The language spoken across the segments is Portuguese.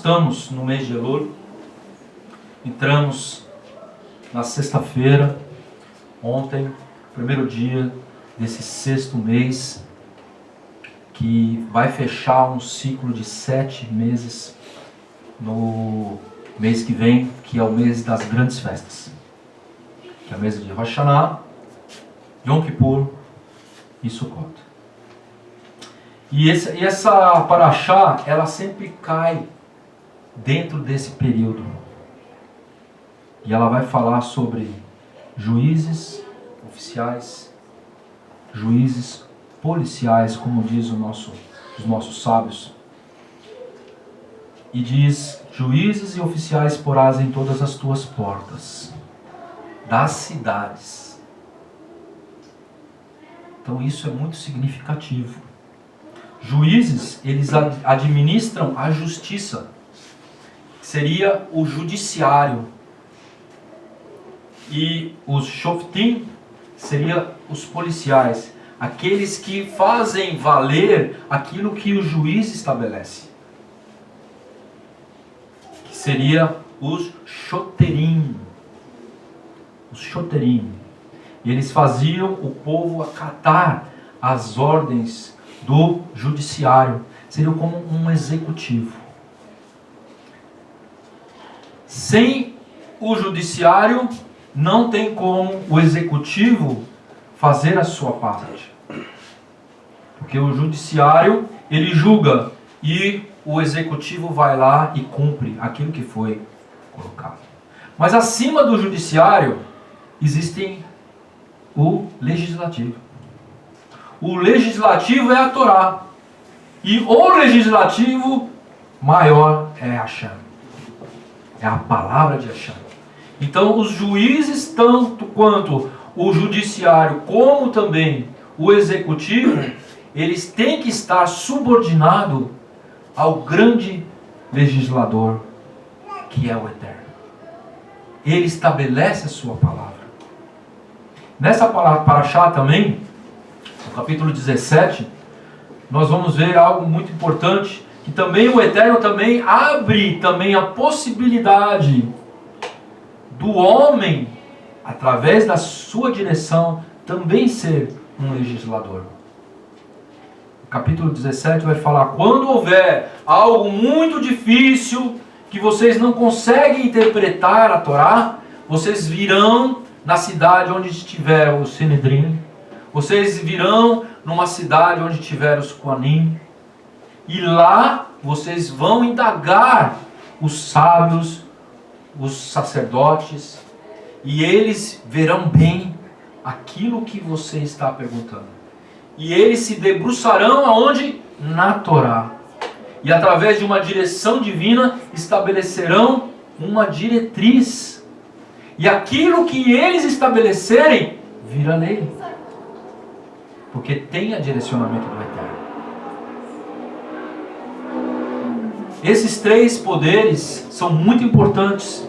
estamos no mês de Elul, entramos na sexta-feira, ontem, primeiro dia desse sexto mês, que vai fechar um ciclo de 7 meses no mês que vem, que é o mês das grandes festas, que é o mês de Rosh Hashanah, Yom Kippur e Sukkot. E essa paraxá, ela sempre cai dentro desse período. E ela vai falar sobre juízes oficiais, juízes policiais, como diz os nossos sábios. E diz: juízes e oficiais porás em todas as tuas portas das cidades. Então isso é muito significativo. Juízes, eles administram a justiça, seria o judiciário. E os shoftim seria os policiais, aqueles que fazem valer aquilo que o juiz estabelece, que seria os shoterim. Os shoterim. E eles faziam o povo acatar as ordens do judiciário. Seria como um executivo. Sem o judiciário, não tem como o executivo fazer a sua parte. Porque o judiciário, ele julga e o executivo vai lá e cumpre aquilo que foi colocado. Mas acima do judiciário, existe o legislativo. O legislativo é a Torá. E o legislativo maior é Hashem. É a palavra de Hashem. Então os juízes, tanto quanto o judiciário, como também o executivo, eles têm que estar subordinados ao grande legislador, que é o Eterno. Ele estabelece a sua palavra. Nessa paraxá também, no capítulo 17, nós vamos ver algo muito importante, que também o Eterno também abre também a possibilidade do homem, através da sua direção, também ser um legislador. O capítulo 17 vai falar: quando houver algo muito difícil, que vocês não conseguem interpretar a Torá, vocês virão na cidade onde estiver o Sinedrim, vocês virão numa cidade onde tiver os Koanim, e lá vocês vão indagar os sábios, os sacerdotes, e eles verão bem aquilo que você está perguntando. E eles se debruçarão aonde? Na Torá. E através de uma direção divina estabelecerão uma diretriz. E aquilo que eles estabelecerem vira lei. Porque tem a direcionamento do Eterno. Esses 3 poderes são muito importantes.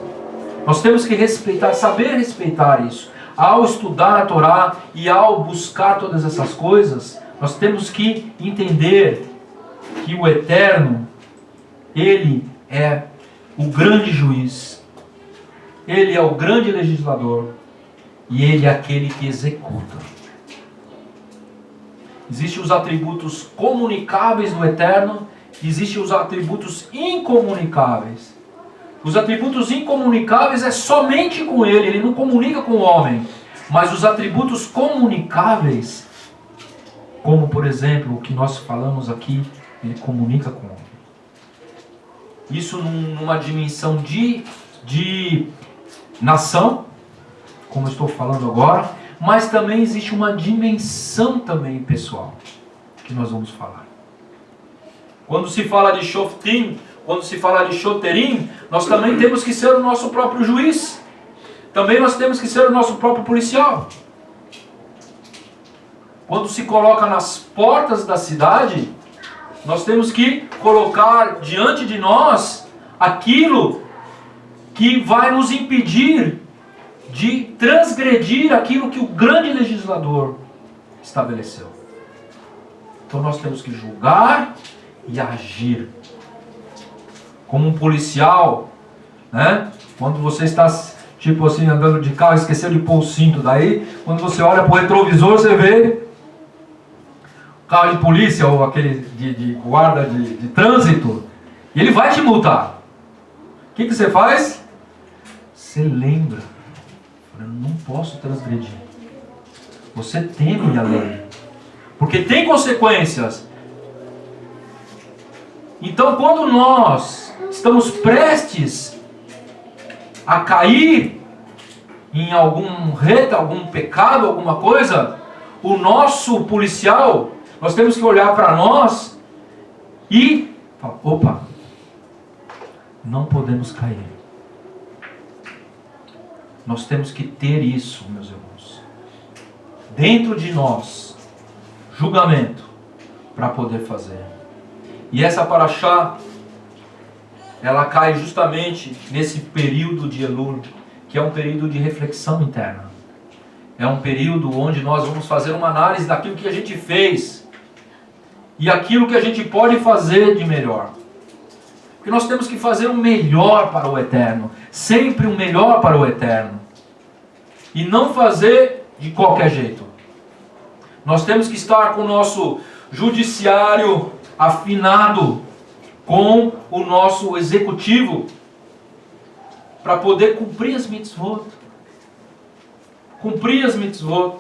Nós temos que respeitar, saber respeitar isso. Ao estudar a Torá e ao buscar todas essas coisas, nós temos que entender que o Eterno, Ele é o grande juiz, Ele é o grande legislador e Ele é aquele que executa. Existem os atributos comunicáveis do Eterno, existem os atributos incomunicáveis. Os atributos incomunicáveis é somente com Ele, Ele não comunica com o homem. Mas os atributos comunicáveis, como por exemplo o que nós falamos aqui, Ele comunica com o homem. Isso numa dimensão de nação, como eu estou falando agora, mas também existe uma dimensão também pessoal, que nós vamos falar. Quando se fala de Shoftim, quando se fala de Shoterim, nós também temos que ser o nosso próprio juiz. Também nós temos que ser o nosso próprio policial. Quando se coloca nas portas da cidade, nós temos que colocar diante de nós aquilo que vai nos impedir de transgredir aquilo que o grande legislador estabeleceu. Então nós temos que julgar e agir como um policial, né? Quando você está, tipo assim, andando de carro, esqueceu de pôr o cinto, daí, quando você olha para o retrovisor, você vê o carro de polícia ou aquele de guarda de trânsito, e ele vai te multar. O que você faz? Você lembra, eu não posso transgredir. Você teme a lei, porque tem consequências. Então, quando nós estamos prestes a cair em algum reto, algum pecado, alguma coisa, o nosso policial, nós temos que olhar para nós e falar, opa, não podemos cair. Nós temos que ter isso, meus irmãos, dentro de nós, julgamento, para poder fazer. E essa paraxá, ela cai justamente nesse período de Elul, que é um período de reflexão interna. É um período onde nós vamos fazer uma análise daquilo que a gente fez e aquilo que a gente pode fazer de melhor. Porque nós temos que fazer o melhor para o eterno, sempre o melhor para o eterno, e não fazer de qualquer jeito. Nós temos que estar com o nosso judiciário afinado, com o nosso executivo, para poder cumprir as mitzvot. Cumprir as mitzvot.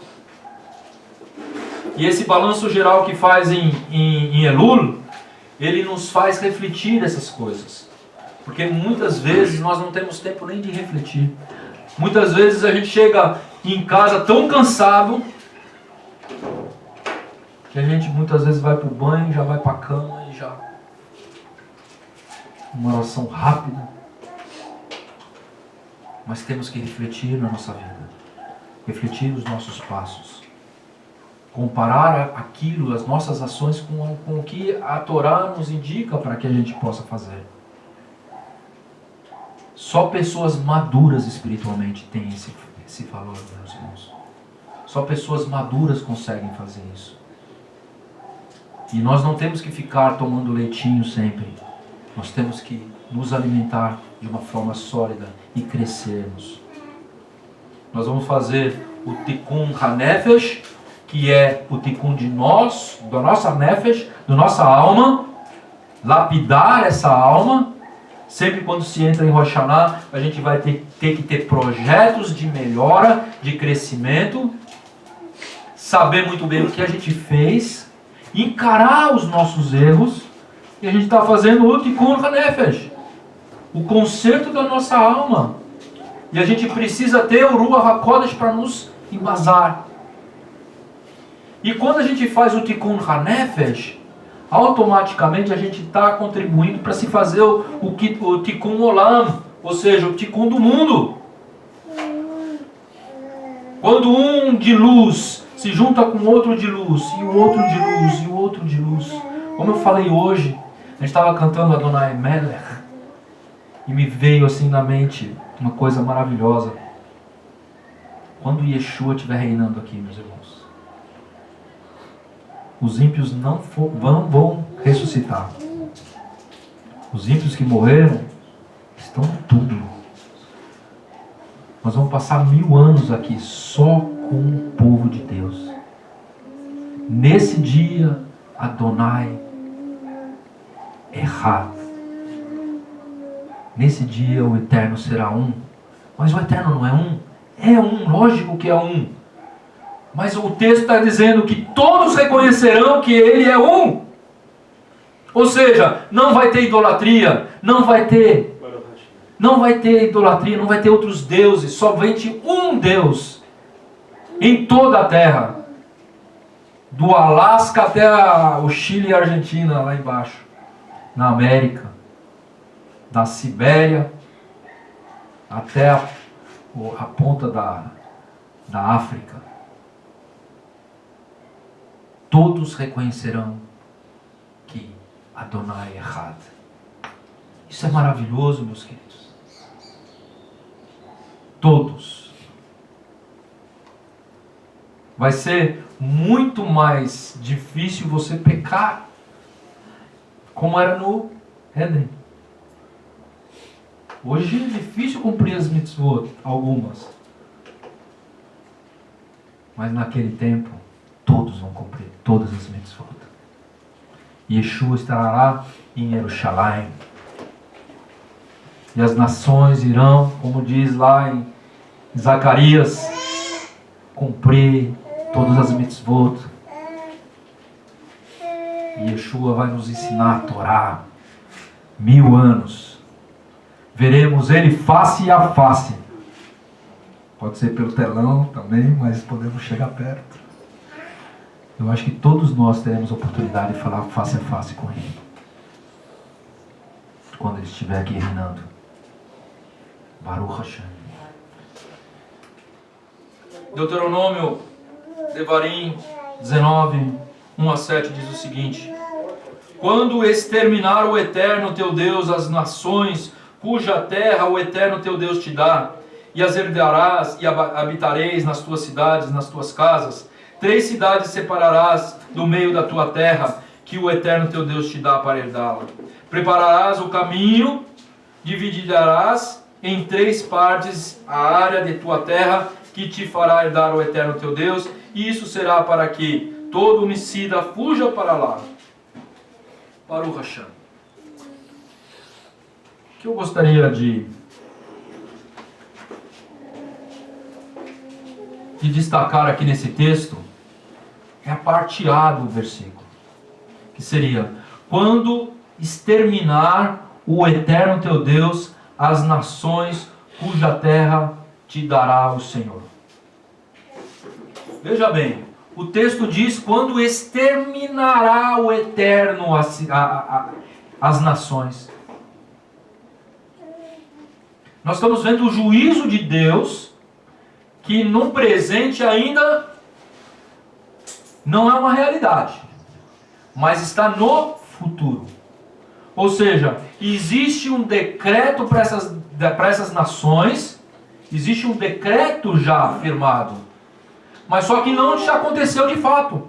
E esse balanço geral que faz em Elul, ele nos faz refletir essas coisas. Porque muitas vezes nós não temos tempo nem de refletir. Muitas vezes a gente chega em casa tão cansado, que a gente muitas vezes vai para o banho, já vai para a cama e já... Uma oração rápida. Mas temos que refletir na nossa vida. Refletir os nossos passos. Comparar aquilo, as nossas ações com o que a Torá nos indica para que a gente possa fazer. Só pessoas maduras espiritualmente têm esse valor, meus irmãos. Só pessoas maduras conseguem fazer isso. E nós não temos que ficar tomando leitinho sempre. Nós temos que nos alimentar de uma forma sólida e crescermos. Nós vamos fazer o Tikkun HaNefesh, que é o Tikkun de nós, da nossa Nefesh, da nossa alma, lapidar essa alma. Sempre quando se entra em Rosh Hashanah, a gente vai ter que ter projetos de melhora, de crescimento, saber muito bem o que a gente fez, encarar os nossos erros, e a gente está fazendo o Tikkun HaNefesh, o conserto da nossa alma. E a gente precisa ter o Ruach HaKodesh para nos embasar. E quando a gente faz o Tikkun HaNefesh, automaticamente a gente está contribuindo para se fazer o Tikkun Olam, ou seja, o Tikkun do mundo. Quando um de luz se junta com outro de luz, e o outro de luz, e o outro de luz. Como eu falei hoje, a gente estava cantando Adonai Melech, e me veio assim na mente uma coisa maravilhosa. Quando Yeshua estiver reinando aqui, meus irmãos, os ímpios não vão ressuscitar. Os ímpios que morreram estão no túmulo. Nós vamos passar 1000 anos aqui só com o povo de Deus. Nesse dia, Adonai Echad. Nesse dia o Eterno será um. Mas o Eterno não é um? É um, lógico que é um. Mas o texto está dizendo que todos reconhecerão que Ele é um. Ou seja, não vai ter idolatria, não vai ter idolatria, não vai ter outros deuses, somente um Deus em toda a terra. Do Alasca até o Chile e a Argentina, lá embaixo, na América, da Sibéria até a ponta da África. Todos reconhecerão que Adonai Echad. Isso é maravilhoso, meus queridos. Todos. Vai ser muito mais difícil você pecar, como era no Éden. Hoje é difícil cumprir as mitzvot, algumas. Mas naquele tempo, todos vão cumprir todas as mitzvot. Yeshua estará lá em Jerusalém. E as nações irão, como diz lá em Zacarias, cumprir todas as mitzvot. E Yeshua vai nos ensinar a Torá. 1000 anos. Veremos Ele face a face. Pode ser pelo telão também, mas podemos chegar perto. Eu acho que todos nós teremos a oportunidade de falar face a face com Ele. Quando Ele estiver aqui reinando. Baruch Hashem. Deuteronômio, Devarim 19, 1 a 7 diz o seguinte: quando exterminar o Eterno teu Deus as nações cuja terra o Eterno teu Deus te dá, e as herdarás e habitareis nas tuas cidades, nas tuas casas, 3 cidades separarás do meio da tua terra, que o Eterno teu Deus te dá para herdá-la. Prepararás o caminho, dividirás em 3 partes a área de tua terra, que te fará herdar o Eterno teu Deus, e isso será para que todo homicida fuja para lá. Baruch Hashem. O que eu gostaria de destacar aqui nesse texto é a parte A do versículo, que seria: quando exterminar o Eterno teu Deus as nações cuja terra te dará o Senhor. Veja bem, o texto diz: quando exterminará o Eterno as nações. Nós estamos vendo o juízo de Deus, que no presente ainda não é uma realidade, mas está no futuro. Ou seja, existe um decreto para essas nações, existe um decreto já firmado, mas só que não já aconteceu de fato.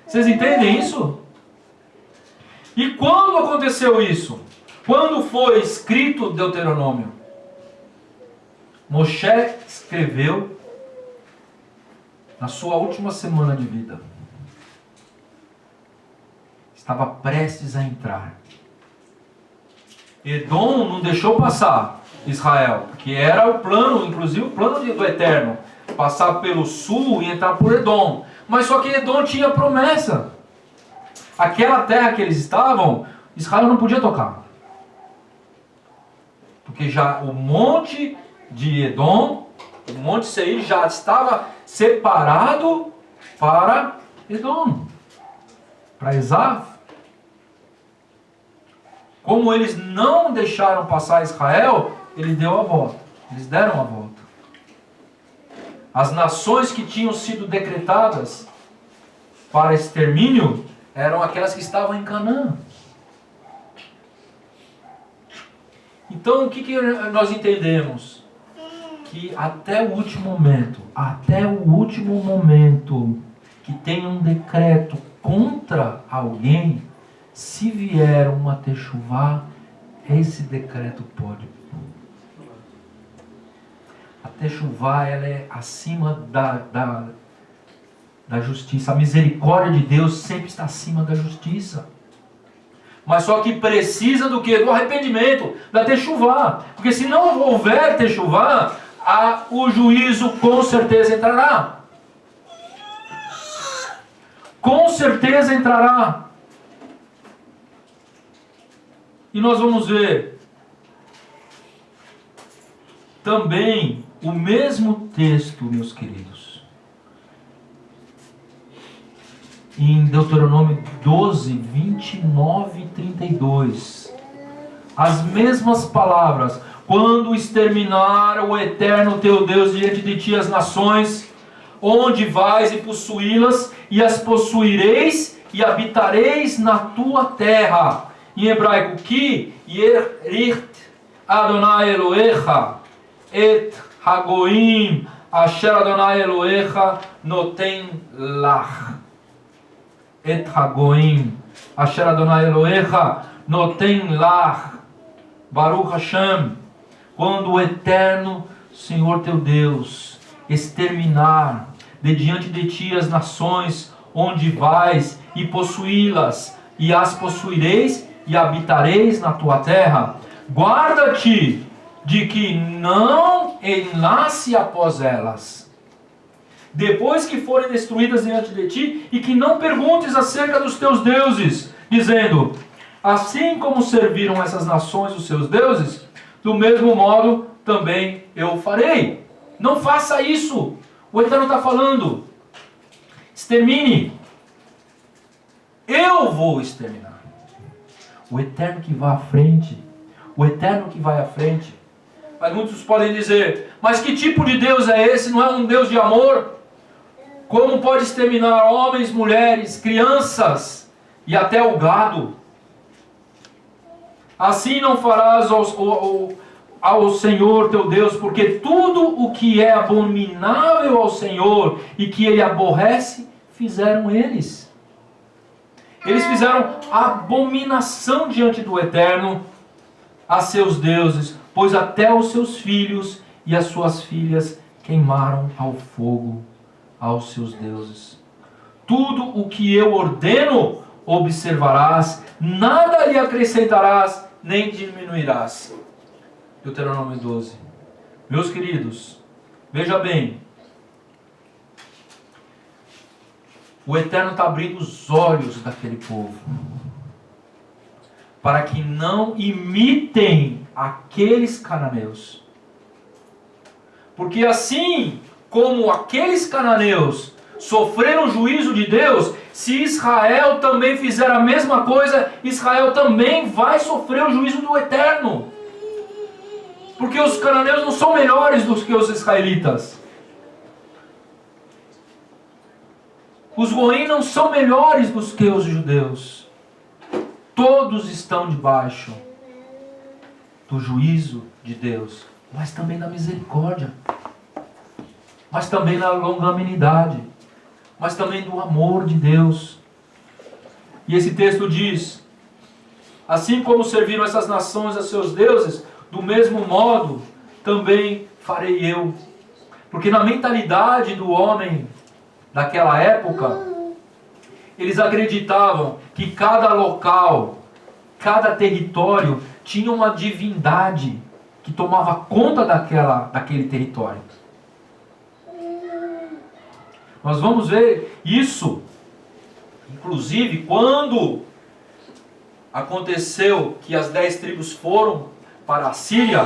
Vocês entendem isso? E quando aconteceu isso? Quando foi escrito Deuteronômio? Moshe escreveu na sua última semana de vida. Estava prestes a entrar. Edom não deixou passar Israel, porque era o plano, inclusive o plano do Eterno, passar pelo sul e entrar por Edom. Mas só que Edom tinha promessa. Aquela terra que eles estavam, Israel não podia tocar. Porque já o monte de Edom, o monte Seir já estava separado para Edom, para Esaf. Como eles não deixaram passar Israel, ele deu a volta. Eles deram a volta. As nações que tinham sido decretadas para extermínio eram aquelas que estavam em Canaã. Então, o que nós entendemos? Que até o último momento que tem um decreto contra alguém, se vier uma techuvá, esse decreto pode. A techuvá, ela é acima da justiça. A misericórdia de Deus sempre está acima da justiça. Mas só que precisa do quê? Do arrependimento, da techuvá. Porque se não houver techuvá, o juízo com certeza entrará. Com certeza entrará. E nós vamos ver também o mesmo texto, meus queridos, em Deuteronômio 12, 29 e 32. As mesmas palavras: quando exterminar o Eterno teu Deus diante de ti as nações, onde vais e possuí-las, e as possuireis e habitareis na tua terra. Em hebraico, Ki yericht Adonai Elohecha et hagoim asher Adonai Elohecha noten lach. Et hagoim asher Adonai Elohecha noten lach. Baruch Hashem, quando o eterno Senhor teu Deus exterminar de diante de ti as nações onde vais e possuí-las, e as possuireis e habitareis na tua terra, guarda-te de que não enlace após elas, depois que forem destruídas diante de ti, e que não perguntes acerca dos teus deuses, dizendo, assim como serviram essas nações os seus deuses, do mesmo modo também eu farei. Não faça isso. O Eterno está falando. Extermine. Eu vou exterminar. O Eterno que vai à frente. O Eterno que vai à frente. Mas muitos podem dizer, mas que tipo de Deus é esse? Não é um Deus de amor? Como pode exterminar homens, mulheres, crianças e até o gado? Assim não farás ao Senhor teu Deus, porque tudo o que é abominável ao Senhor e que Ele aborrece, fizeram eles. Eles fizeram abominação diante do Eterno a seus deuses, pois até os seus filhos e as suas filhas queimaram ao fogo aos seus deuses. Tudo o que eu ordeno observarás, nada lhe acrescentarás, nem diminuirás. Deuteronômio 12. Meus queridos, veja bem, o Eterno está abrindo os olhos daquele povo, para que não imitem aqueles cananeus. Porque assim como aqueles cananeus sofreram o juízo de Deus, se Israel também fizer a mesma coisa, Israel também vai sofrer o juízo do Eterno. Porque os cananeus não são melhores do que os israelitas. Os goim não são melhores do que os judeus. Todos estão debaixo do juízo de Deus, mas também da misericórdia, mas também da longanimidade, mas também do amor de Deus. E esse texto diz, assim como serviram essas nações a seus deuses, do mesmo modo também farei eu. Porque na mentalidade do homem daquela época, eles acreditavam que cada local, cada território tinha uma divindade que tomava conta daquele território. Nós vamos ver isso, inclusive, quando aconteceu que as 10 tribos foram para a Síria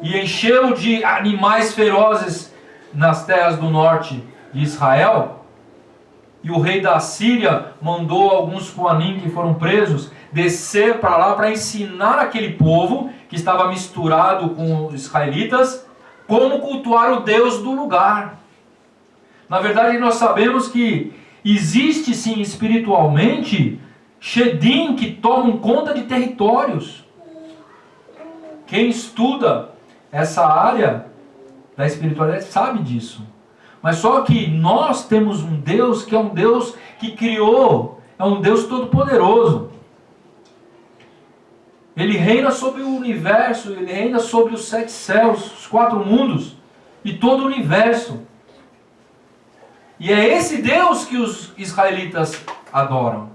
e encheram de animais ferozes nas terras do norte de Israel, e o rei da Síria mandou alguns Coanim que foram presos descer para lá para ensinar aquele povo que estava misturado com os israelitas como cultuar o Deus do lugar. Na verdade, nós sabemos que existe sim espiritualmente Shedim que tomam conta de territórios. Quem estuda essa área da espiritualidade sabe disso. Mas só que nós temos um Deus que é um Deus que criou, é um Deus todo-poderoso. Ele reina sobre o universo, ele reina sobre os 7 céus, os 4 mundos e todo o universo. E é esse Deus que os israelitas adoram.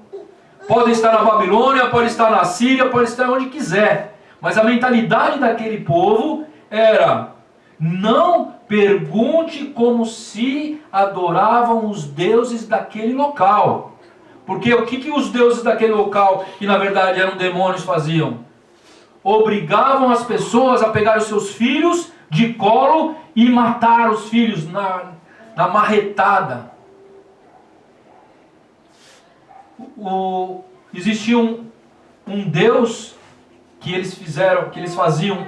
Pode estar na Babilônia, pode estar na Síria, pode estar onde quiser. Mas a mentalidade daquele povo era: não pergunte como se adoravam os deuses daquele local. Porque o que os deuses daquele local, que na verdade eram demônios, faziam? Obrigavam as pessoas a pegar os seus filhos de colo e matar os filhos na marretada. Existia um Deus que eles faziam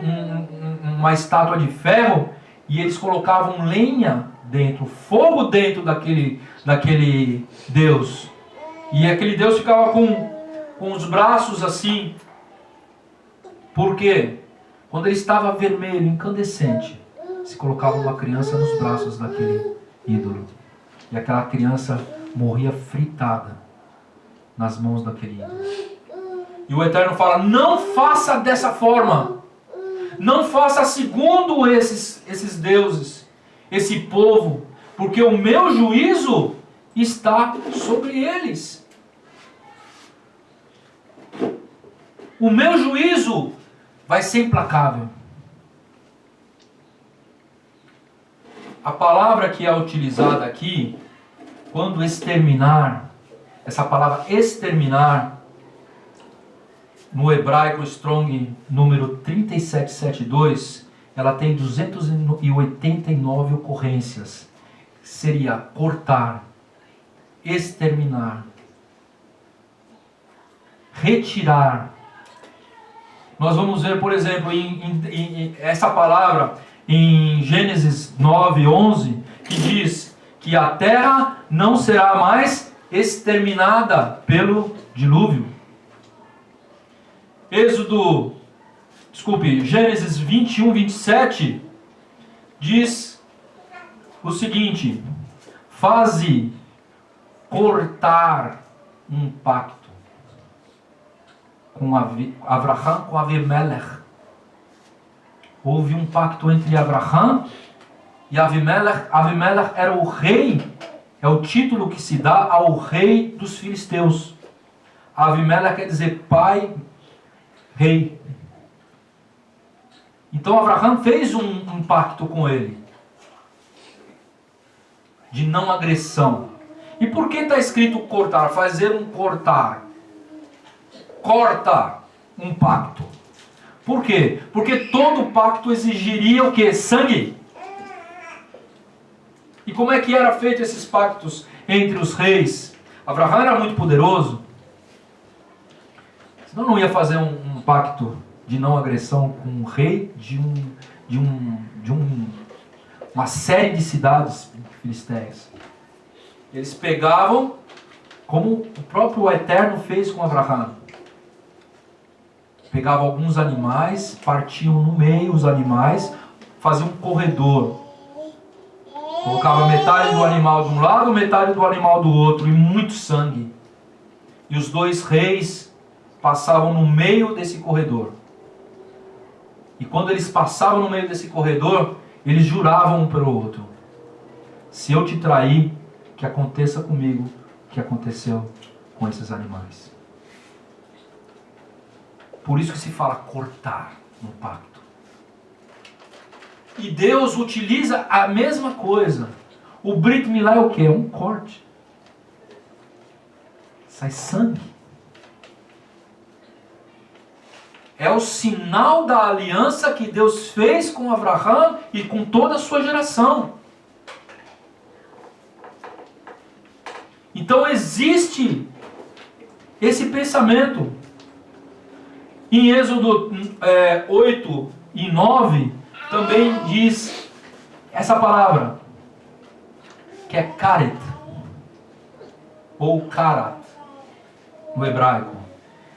uma estátua de ferro e eles colocavam lenha dentro, fogo dentro daquele Deus. E aquele Deus ficava com os braços assim. Por quê? Quando ele estava vermelho, incandescente, se colocava uma criança nos braços daquele ídolo. E aquela criança morria fritada nas mãos daquele ídolo. E o Eterno fala: não faça dessa forma. Não faça segundo esses deuses, esse povo, porque o meu juízo está sobre eles. O meu juízo vai ser implacável. A palavra que é utilizada aqui, quando exterminar, essa palavra exterminar, no hebraico Strong número 3772, ela tem 289 ocorrências. Seria cortar, exterminar, retirar. Nós vamos ver, por exemplo, essa palavra em Gênesis 9:11, que diz que a terra não será mais exterminada pelo dilúvio. Gênesis 21:27 diz o seguinte: faze cortar um pacto com Abraham, com Avimelech. Houve um pacto entre Abraham e Avimelech. Avimelech era o rei, é o título que se dá ao rei dos filisteus. Avimelech quer dizer pai, rei. Então Abraham fez um pacto com ele de não agressão. E por que está escrito cortar? Fazer um cortar. Corta um pacto. Por quê? Porque todo pacto exigiria o quê? Sangue. E como é que era feito esses pactos entre os reis? Abraham era muito poderoso. Senão não ia fazer um pacto de não agressão com um rei de uma série de cidades filisteias. Eles pegavam, como o próprio Eterno fez com Abraham. Pegavam alguns animais, partiam no meio os animais, faziam um corredor. Colocava metade do animal de um lado, metade do animal do outro, e muito sangue. E os dois reis passavam no meio desse corredor. E quando eles passavam no meio desse corredor, eles juravam um pelo outro: se eu te trair, que aconteça comigo o que aconteceu com esses animais. Por isso que se fala cortar no pacto. E Deus utiliza a mesma coisa. O Brit Milá é o quê? É um corte. Sai sangue. É o sinal da aliança que Deus fez com Abraham e com toda a sua geração. Então existe esse pensamento. Em Êxodo 8 e 9, também diz essa palavra, que é karet, ou karat, no hebraico,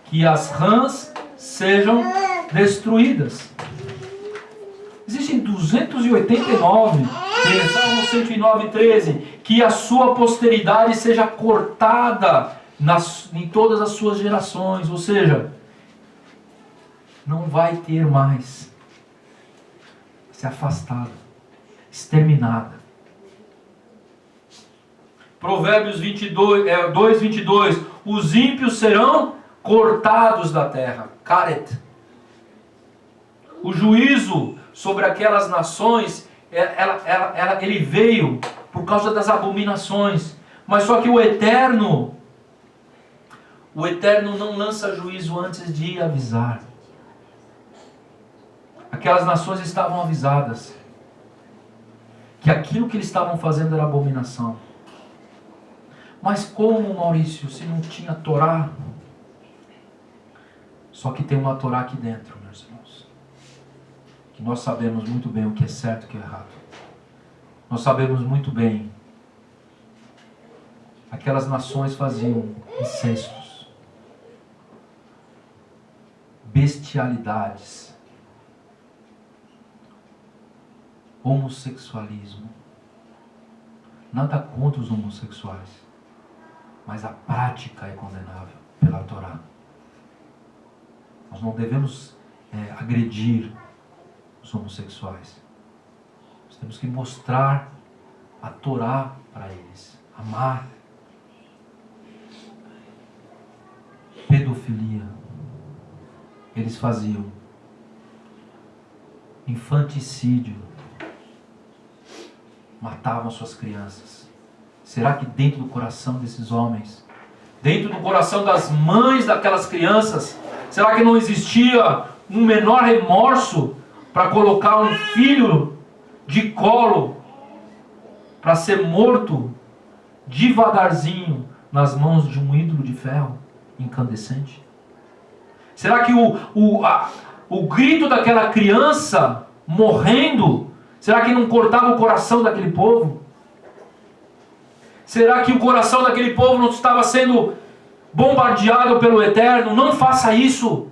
que as rãs sejam destruídas. Existem 289, Salmo 109:13, que a sua posteridade seja cortada em todas as suas gerações, ou seja, não vai ter mais. Vai ser afastada, exterminada. Provérbios 2:22, os ímpios serão cortados da terra. Karet. O juízo sobre aquelas nações, ele veio por causa das abominações. Mas só que o Eterno não lança juízo antes de avisar. Aquelas nações estavam avisadas que aquilo que eles estavam fazendo era abominação. Mas como, Maurício, se não tinha Torá? Só que tem uma Torá aqui dentro, meus irmãos. Que nós sabemos muito bem o que é certo e o que é errado. Nós sabemos muito bem. Aquelas nações faziam incestos, bestialidades, homossexualismo. Nada contra os homossexuais, mas a prática é condenável pela Torá. Nós não devemos agredir os homossexuais. Nós temos que mostrar a Torá para eles. Amar. Pedofilia. Eles faziam. Infanticídio. Matavam suas crianças. Será que dentro do coração desses homens, dentro do coração das mães daquelas crianças, será que não existia um menor remorso para colocar um filho de colo para ser morto devagarzinho nas mãos de um ídolo de ferro incandescente? Será que o grito daquela criança morrendo, será que não cortava o coração daquele povo? Será que o coração daquele povo não estava sendo bombardeado pelo Eterno? Não faça isso.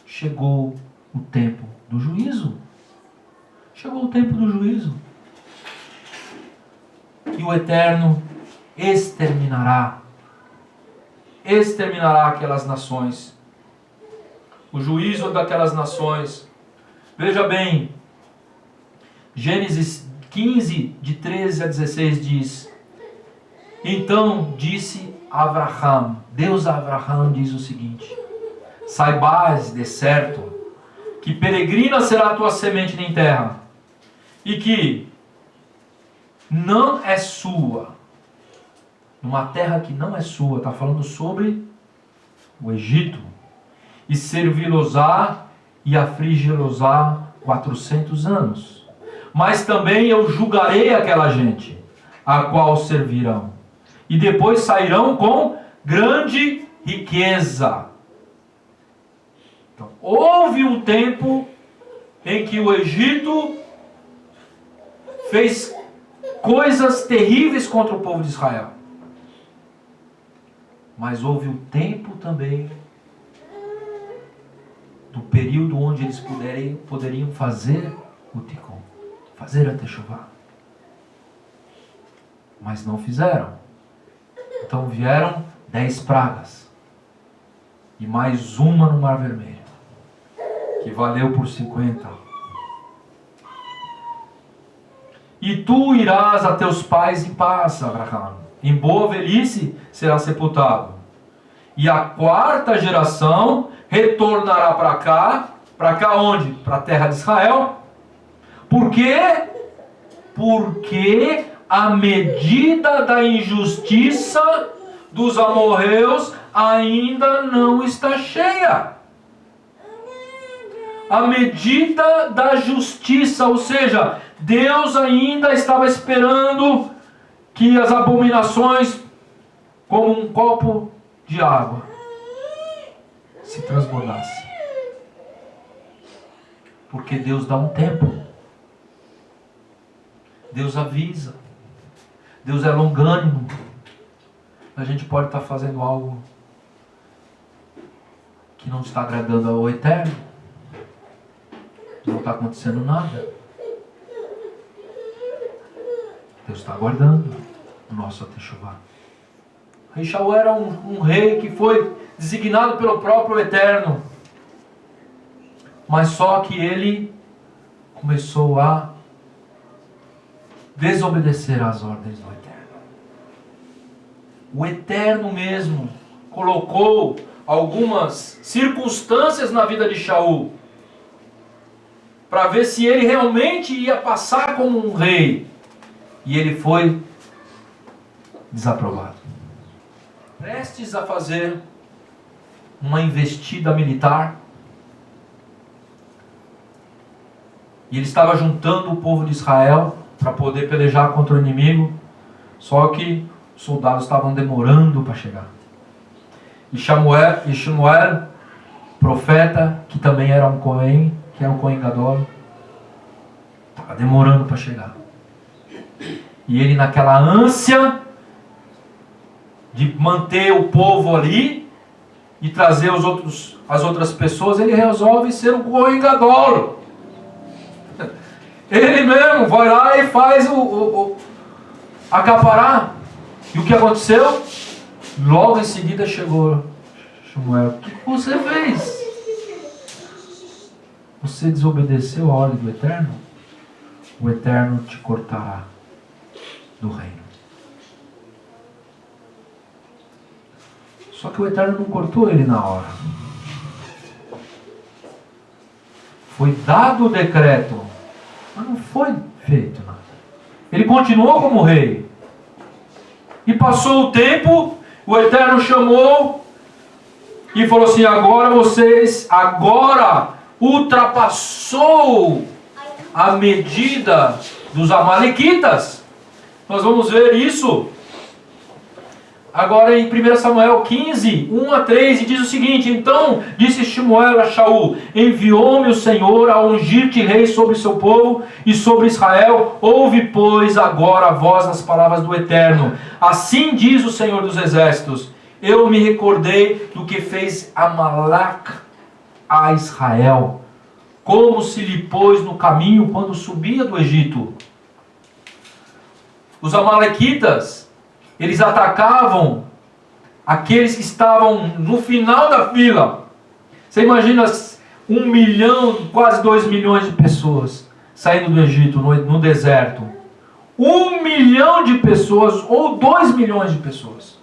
Chegou o tempo do juízo. Chegou o tempo do juízo. E o Eterno exterminará aquelas nações. O juízo daquelas nações. Veja bem, Gênesis 15, de 13 a 16 diz: então disse Abraham, Deus a Abraham diz o seguinte: saibais de certo que peregrina será a tua semente em terra, e que não é sua, numa terra que não é sua, está falando sobre o Egito, e servi-los-á e afligi-los-á 400 anos. Mas também eu julgarei aquela gente, a qual servirão, e depois sairão com grande riqueza. Então, houve um tempo em que o Egito fez coisas terríveis contra o povo de Israel. Mas houve um tempo também do período onde eles poderiam fazer o Tikkun, fazer a Teshuvah. Mas não fizeram. Então vieram 10 pragas. E mais uma no Mar Vermelho, que valeu por 50. E tu irás a teus pais em paz, Abraham. Em boa velhice será sepultado. E a 4ª geração retornará para cá. Para cá onde? Para a terra de Israel. Por quê? Porque a medida da injustiça dos amorreus ainda não está cheia. A medida da justiça, ou seja, Deus ainda estava esperando que as abominações, como um copo de água, se transbordasse. Porque Deus dá um tempo. Deus avisa. Deus é longânimo. A gente pode estar fazendo algo que não está agradando ao Eterno. Não está acontecendo nada. Deus está aguardando o nosso Teshuvah. Rei Shaul era um rei que foi designado pelo próprio Eterno. Mas só que ele começou a desobedecer às ordens do Eterno. O Eterno mesmo colocou algumas circunstâncias na vida de Shaul para ver se ele realmente ia passar como um rei. E ele foi desaprovado. Prestes a fazer uma investida militar, e ele estava juntando o povo de Israel para poder pelejar contra o inimigo, só que os soldados estavam demorando para chegar. E Shmuel, profeta, que também era um Cohen, que era um Cohen Gadol, estava demorando para chegar. E ele, naquela ânsia de manter o povo ali e trazer as outras pessoas, ele resolve ser um Cohen Gadol. Ele mesmo vai lá e faz acaparar. E o que aconteceu? Logo em seguida chegou Shmuel, o que você fez? Você desobedeceu a ordem do Eterno? O Eterno te cortará do reino. Só que o Eterno não cortou ele na hora. Foi dado o decreto, mas não foi feito nada. Ele continuou como rei. E passou o tempo, o Eterno chamou e falou assim: agora ultrapassou a medida dos amalequitas. Nós vamos ver isso agora em 1 Samuel 15, 1-3, e diz o seguinte: então disse Shmuel a Shaul: enviou-me o Senhor a ungir-te rei sobre o seu povo e sobre Israel. Ouve, pois, agora a voz das palavras do Eterno. Assim diz o Senhor dos Exércitos: eu me recordei do que fez Amalac a Israel, como se lhe pôs no caminho quando subia do Egito. Os amalequitas, eles atacavam aqueles que estavam no final da fila. Você imagina 1 milhão, quase 2 milhões de pessoas saindo do Egito no deserto. 1 milhão de pessoas ou 2 milhões de pessoas.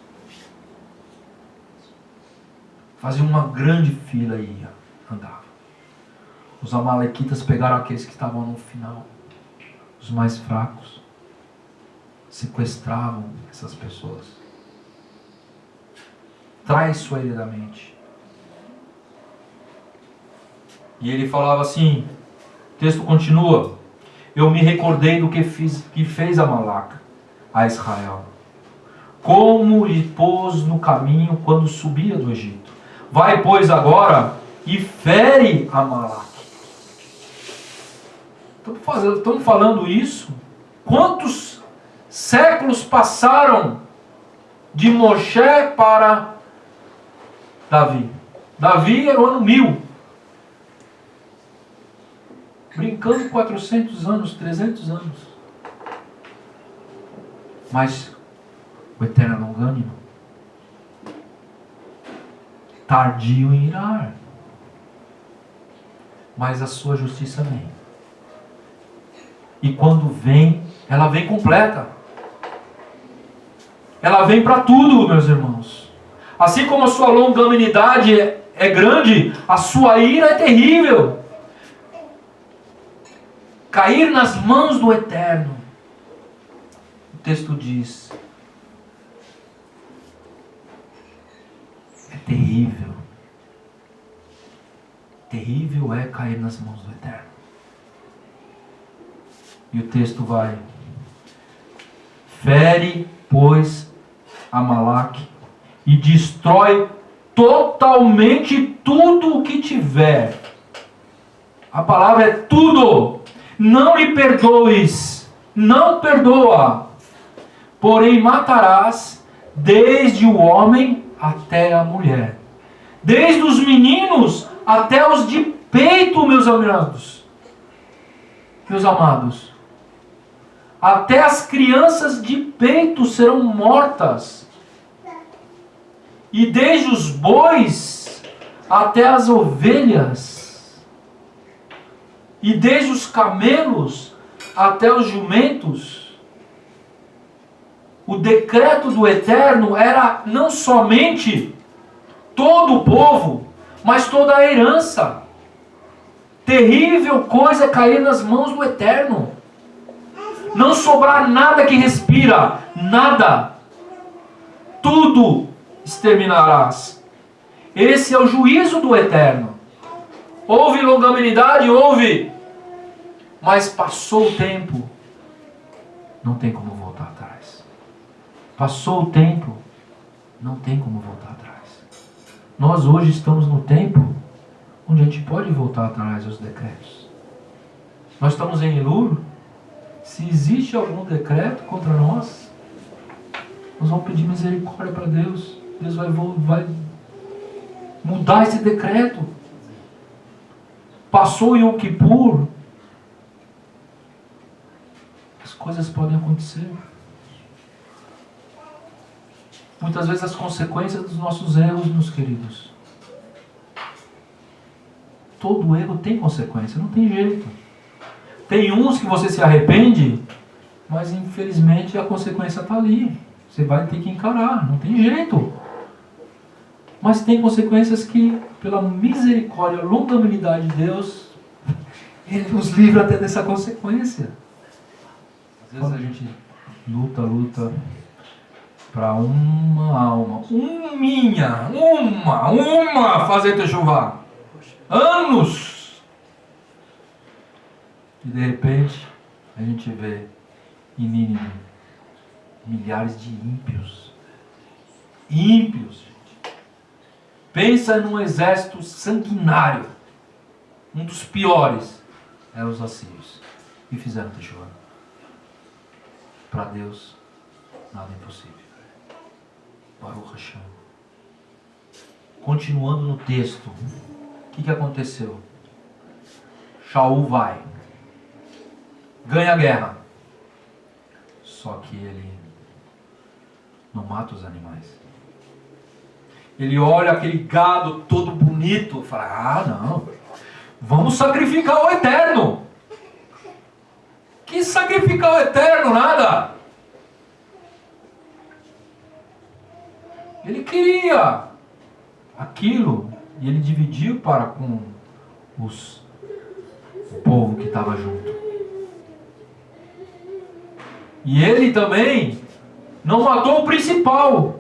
Faziam uma grande fila e andavam. Os amalequitas pegaram aqueles que estavam no final, os mais fracos. Sequestravam essas pessoas traiçoeiramente. E ele falava assim, o texto continua: eu me recordei do que fez Amalac a Israel, como lhe pôs no caminho quando subia do Egito. Vai, pois, agora e fere Amalac. Estamos falando isso? Quantos séculos passaram de Moshe para Davi? Davi era o ano 1000. Brincando 400 anos, 300 anos. Mas o Eterno é longânimo, tardio em irar, mas a sua justiça vem. E quando vem, ela vem completa. Ela vem para tudo, meus irmãos. Assim como a sua longanimidade é grande, a sua ira é terrível. Cair nas mãos do Eterno. O texto diz: é terrível. Terrível é cair nas mãos do Eterno. E o texto vai: fere, pois, Amalac e destrói totalmente tudo o que tiver. A palavra é tudo. Não lhe perdoes, não perdoa, porém matarás desde o homem até a mulher, desde os meninos até os de peito, meus amados. Meus amados, até as crianças de peito serão mortas. E desde os bois até as ovelhas. E desde os camelos até os jumentos. O decreto do Eterno era não somente todo o povo, mas toda a herança. Terrível coisa é cair nas mãos do Eterno. Não sobrar nada que respira, nada. Tudo exterminarás. Esse é o juízo do Eterno. Houve longanimidade, houve. Mas passou o tempo. Não tem como voltar atrás. Passou o tempo. Não tem como voltar atrás. Nós hoje estamos no tempo onde a gente pode voltar atrás dos decretos. Nós estamos em Elul. Se existe algum decreto contra nós, nós vamos pedir misericórdia para Deus. Deus vai mudar esse decreto. Passou Yom Kippur, as coisas podem acontecer. Muitas vezes as consequências dos nossos erros, meus queridos, todo erro tem consequência, não tem jeito. Tem uns que você se arrepende, mas infelizmente a consequência está ali. Você vai ter que encarar, não tem jeito. Mas tem consequências que, pela misericórdia, longanimidade de Deus, Ele nos livra até dessa consequência. Às vezes a gente luta para uma alma, uma fazer techuvá. Anos! E de repente, a gente vê em Nínive milhares de ímpios. Ímpios, gente. Pensa num exército sanguinário. Um dos piores eram os assírios. E fizeram techuvá. Para Deus, nada é impossível. Baruch Hashem. Continuando no texto, o que aconteceu? Shaul vai, ganha a guerra, só que ele não mata os animais. Ele olha aquele gado todo bonito e fala, não, vamos sacrificar o Eterno. Que sacrificar o Eterno? Nada. Ele queria aquilo e ele dividiu para com o povo que estava junto. E ele também não matou o principal,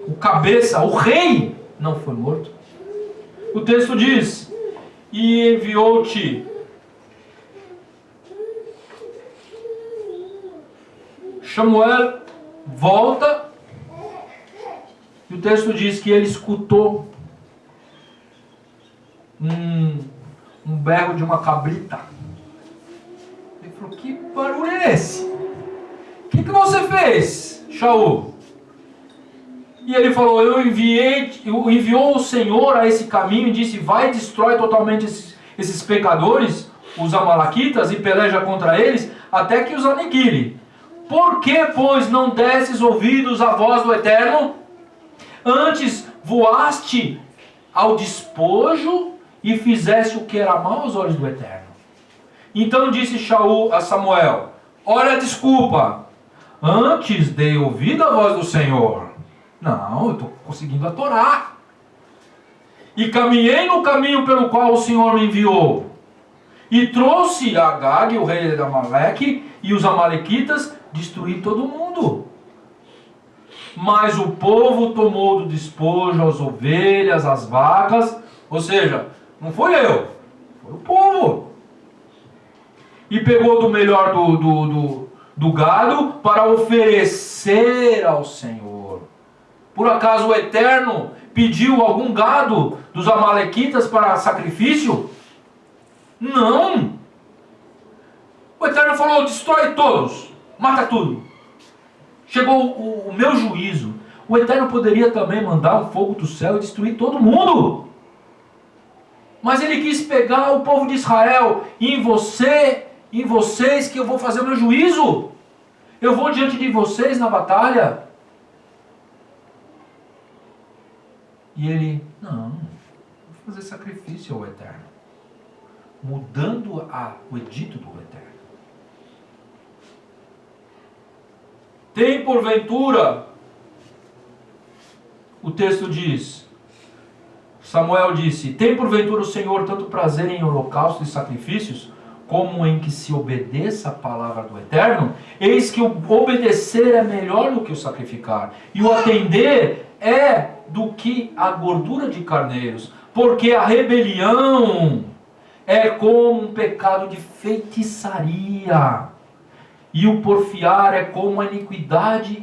o cabeça, o rei não foi morto. O texto diz, e enviou-te Samuel, volta. E o texto diz que ele escutou um berro de uma cabrita. Ele falou, que barulho é esse? O que você fez, Shaul? E ele falou, enviou o Senhor a esse caminho e disse, vai e destrói totalmente esses pecadores, os amalequitas, e peleja contra eles, até que os aniquile. Por que, pois, não desses ouvidos à voz do Eterno? Antes voaste ao despojo e fizeste o que era mal aos olhos do Eterno. Então disse Shaul a Samuel, olha, desculpa, antes dei ouvido à voz do Senhor. Não, eu estou conseguindo a Torá. E caminhei no caminho pelo qual o Senhor me enviou. E trouxe Agag, o rei de Amaleque, e os amalequitas, destruí todo mundo. Mas o povo tomou do despojo as ovelhas, as vacas, ou seja, não foi eu, foi o povo. E pegou do melhor do gado para oferecer ao Senhor. Por acaso o Eterno pediu algum gado dos amalequitas para sacrifício? Não. O Eterno falou, destrói todos, mata tudo. Chegou o meu juízo. O Eterno poderia também mandar um fogo do céu e destruir todo mundo. Mas ele quis pegar o povo de Israel. E em vocês que eu vou fazer o meu juízo. Eu vou diante de vocês na batalha. E ele, não, vou fazer sacrifício ao Eterno. Mudando o edito do Eterno. Tem porventura, o texto diz, Samuel disse, tem porventura o Senhor tanto prazer em holocaustos e sacrifícios, como em que se obedeça a palavra do Eterno? Eis que o obedecer é melhor do que o sacrificar, e o atender é do que a gordura de carneiros, porque a rebelião é como um pecado de feitiçaria, e o porfiar é como a iniquidade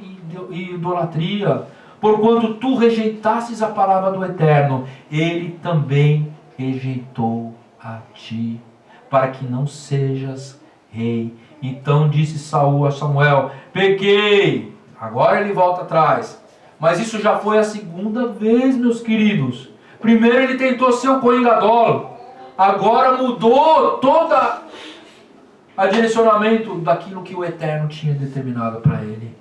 e idolatria. Porquanto tu rejeitastes a palavra do Eterno, ele também rejeitou a ti, para que não sejas rei. Então disse Saul a Samuel, pequei. Agora ele volta atrás. Mas isso já foi a segunda vez, meus queridos. Primeiro ele tentou ser o Cohen Gadol. Agora mudou toda a direcionamento daquilo que o Eterno tinha determinado para ele.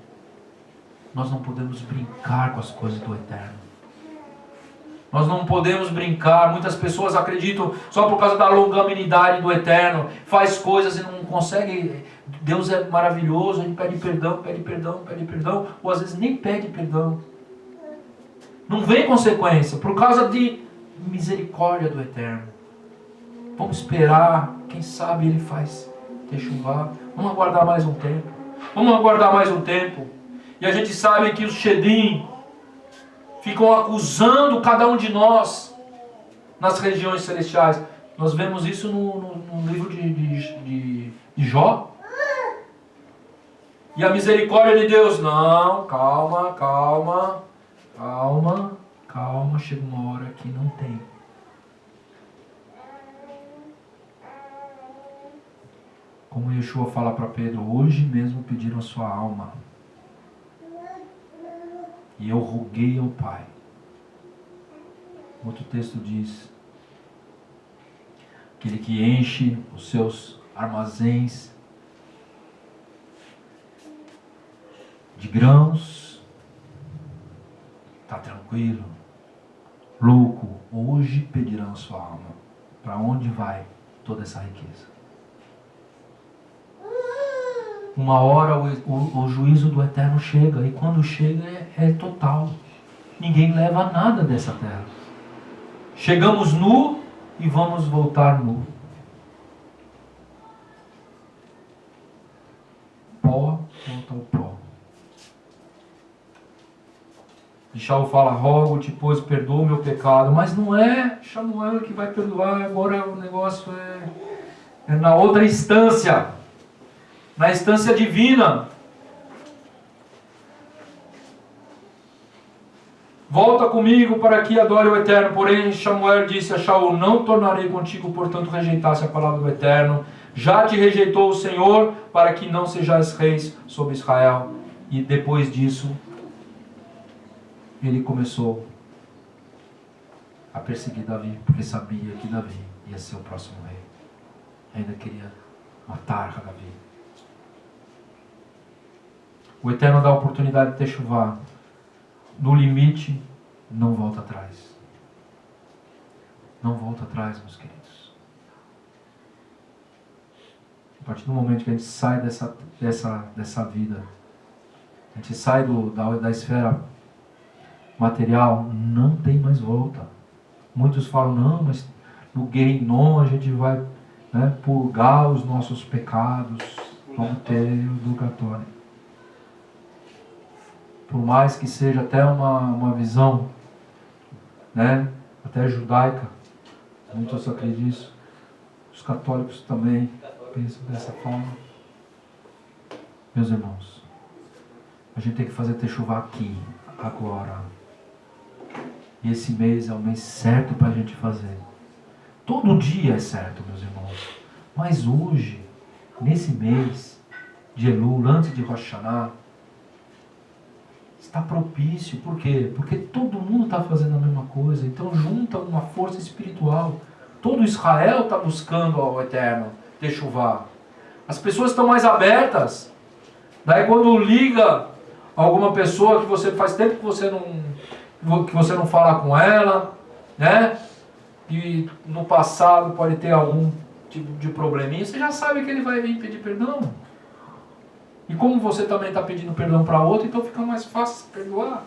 Nós não podemos brincar com as coisas do Eterno. Nós não podemos brincar. Muitas pessoas acreditam só por causa da longanimidade do Eterno. Faz coisas e não consegue. Deus é maravilhoso, ele pede perdão, pede perdão, pede perdão. Ou às vezes nem pede perdão. Não vem consequência, por causa de misericórdia do Eterno. Vamos esperar, quem sabe ele faz techuvá. Vamos aguardar mais um tempo. Vamos aguardar mais um tempo. E a gente sabe que os Shedim ficam acusando cada um de nós nas regiões celestiais. Nós vemos isso no livro de Jó. E a misericórdia de Deus, não, calma, calma, calma, calma, chega uma hora que não tem. Como Yeshua fala para Pedro, hoje mesmo pediram a sua alma. E eu roguei ao Pai. Outro texto diz, aquele que enche os seus armazéns de grãos, está tranquilo, louco, hoje pedirão a sua alma. Para onde vai toda essa riqueza? Uma hora o juízo do Eterno chega, e quando chega é total. Ninguém leva nada dessa terra. Chegamos nu e vamos voltar nu. Pó volta ao pó. E Shaul fala, rogo-te, pois perdoa o meu pecado. Mas não é Samuel que vai perdoar, agora o negócio é na outra instância. Na instância divina. Volta comigo para que adore o Eterno. Porém, Samuel disse a Shaul, não tornarei contigo, portanto rejeitasse a palavra do Eterno. Já te rejeitou o Senhor, para que não sejais reis sobre Israel. E depois disso, ele começou a perseguir Davi, porque sabia que Davi ia ser o próximo rei. Ainda queria matar Davi. O Eterno dá a oportunidade de techuvá. No limite, não volta atrás. Não volta atrás, meus queridos. A partir do momento que a gente sai dessa vida, a gente sai da esfera material, não tem mais volta. Muitos falam, não, mas no Guéinom a gente vai purgar os nossos pecados, vamos ter o purgatório. Por mais que seja até uma visão, até judaica, muitos acreditam nisso. Os católicos também pensam dessa forma. Meus irmãos, a gente tem que fazer techuvá aqui, agora. E esse mês é o mês certo para a gente fazer. Todo dia é certo, meus irmãos. Mas hoje, nesse mês de Elul, antes de Rosh Hashanah, está propício. Por quê? Porque todo mundo está fazendo a mesma coisa. Então junta uma força espiritual. Todo Israel está buscando ao Eterno techuvá. As pessoas estão mais abertas. Daí quando liga alguma pessoa que você faz tempo que você não fala com ela, e no passado pode ter algum tipo de probleminha, você já sabe que ele vai vir pedir perdão. E como você também está pedindo perdão para outro, então fica mais fácil perdoar.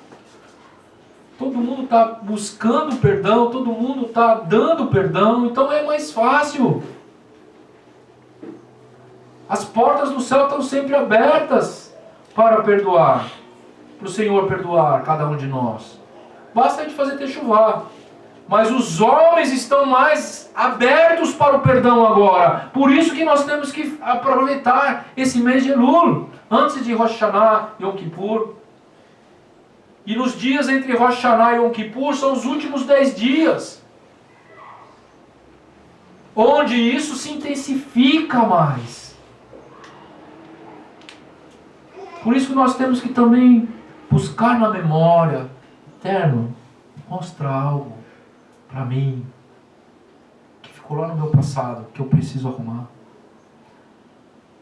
Todo mundo está buscando perdão, todo mundo está dando perdão, então é mais fácil. As portas do céu estão sempre abertas para perdoar, para o Senhor perdoar cada um de nós. Basta a gente fazer techuvá. Mas os homens estão mais abertos para o perdão agora. Por isso que nós temos que aproveitar esse mês de Elul, antes de Rosh Hashanah e Yom Kippur. E nos dias entre Rosh Hashanah e Yom Kippur são os últimos 10 dias. Onde isso se intensifica mais. Por isso que nós temos que também buscar na memória. Eterno, mostra algo para mim, que ficou lá no meu passado, que eu preciso arrumar.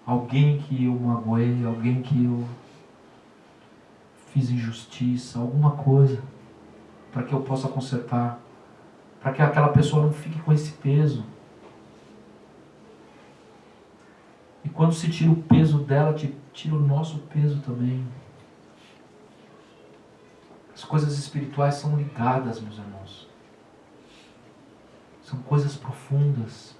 Alguém que eu magoei, alguém que eu fiz injustiça, alguma coisa, para que eu possa consertar. para que aquela pessoa não fique com esse peso. E quando se tira o peso dela, tira o nosso peso também. As coisas espirituais são ligadas, meus irmãos. São coisas profundas.